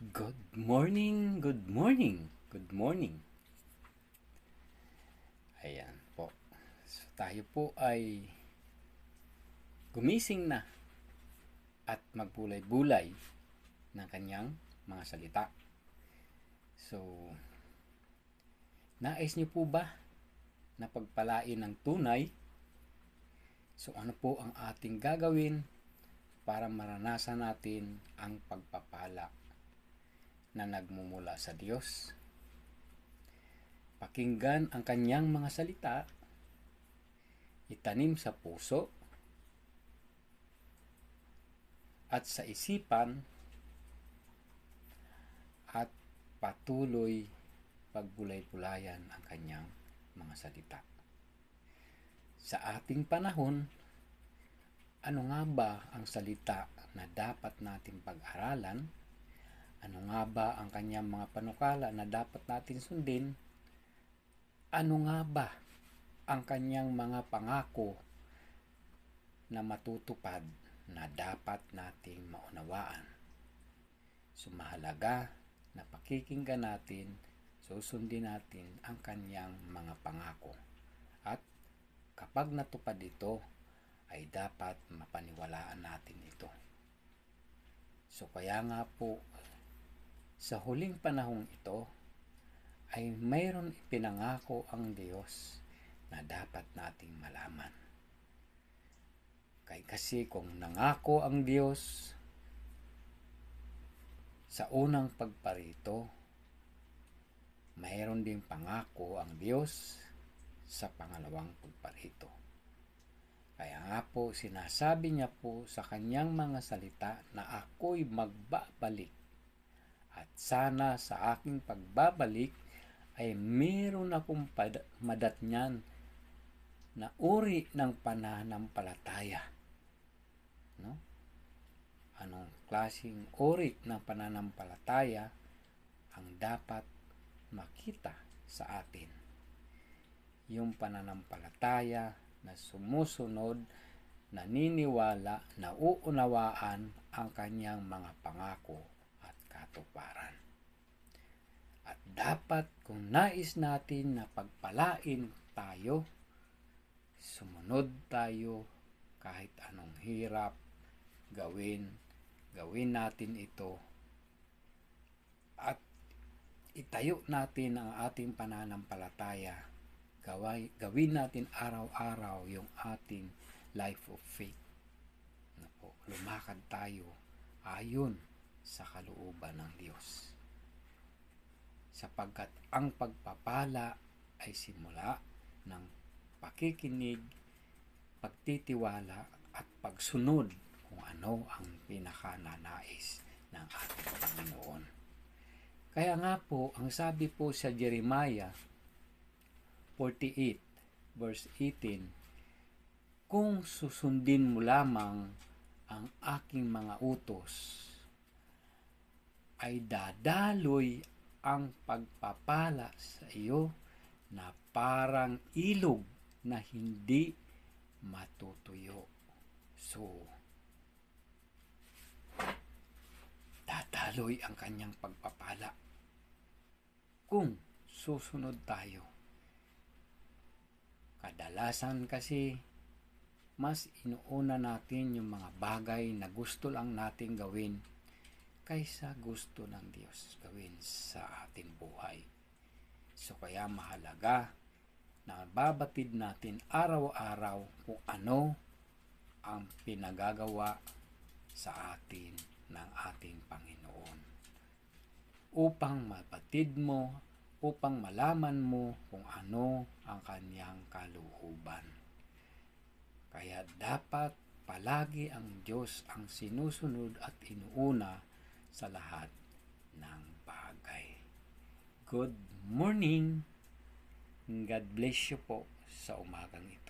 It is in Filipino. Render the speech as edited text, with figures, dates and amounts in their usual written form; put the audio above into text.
Good morning, good morning, good morning. Ayan po. So, tayo po ay gumising na at magbulay-bulay ng kanyang mga salita. So, nais niyo po ba na pagpalain ng tunay? So, ano po ang ating gagawin para maranasan natin ang pagpapala na nagmumula sa Diyos? Pakinggan ang kanyang mga salita, itanim sa puso at sa isipan, at patuloy pagbulay-bulayan ang kanyang mga salita. Sa ating panahon, ano nga ba ang salita na dapat natin pag-aralan? Ano nga ba ang kanyang mga panukala na dapat natin sundin? Ano nga ba ang kanyang mga pangako na matutupad na dapat nating maunawaan? So mahalaga na pakikinggan natin, susundin natin ang kanyang mga pangako. At kapag natupad ito, ay dapat mapaniwalaan natin ito. So kaya nga po, sa huling panahong ito, ay mayroon ipinangako ang Diyos na dapat nating malaman. Kasi kung nangako ang Diyos sa unang pagparito, mayroon ding pangako ang Diyos sa pangalawang pagparito. Kaya nga po, sinasabi niya po sa kanyang mga salita na ako'y magbabalik. At sana sa aking pagbabalik ay meron akong madatnyan na uri ng pananampalataya. No? Anong klaseng uri ng pananampalataya ang dapat makita sa atin? Yung pananampalataya na sumusunod, naniniwala, nauunawaan ang kanyang mga pangako at katuparan. At dapat kung nais natin na pagpalain tayo, sumunod tayo kahit anong hirap gawin natin ito at itayo natin ang ating pananampalataya. Gawin natin araw-araw yung ating life of faith. Lumakad tayo ayon sa kalooban ng Diyos. Sapagkat ang pagpapala ay simula ng pakikinig, pagtitiwala at pagsunod kung ano ang pinakananais ng ating Panginoon. Kaya nga po, ang sabi po sa Jeremiah 48 verse 18, kung susundin mo lamang ang aking mga utos, ay dadaloy ang pagpapala sa iyo na parang ilog na hindi matutuyo. So, dadaloy ang kanyang pagpapala kung susunod tayo. Kadalasan kasi, mas inuuna natin yung mga bagay na gusto lang natin gawin kaysa gusto ng Diyos gawin sa ating buhay. So kaya mahalaga na babatid natin araw-araw kung ano ang pinagagawa sa atin ng ating Panginoon. Upang mabatid mo, upang malaman mo kung ano ang kanyang kalooban. Kaya dapat palagi ang Diyos ang sinusunod at inuuna sa lahat ng bagay. Good morning! God bless you po sa umagang ito.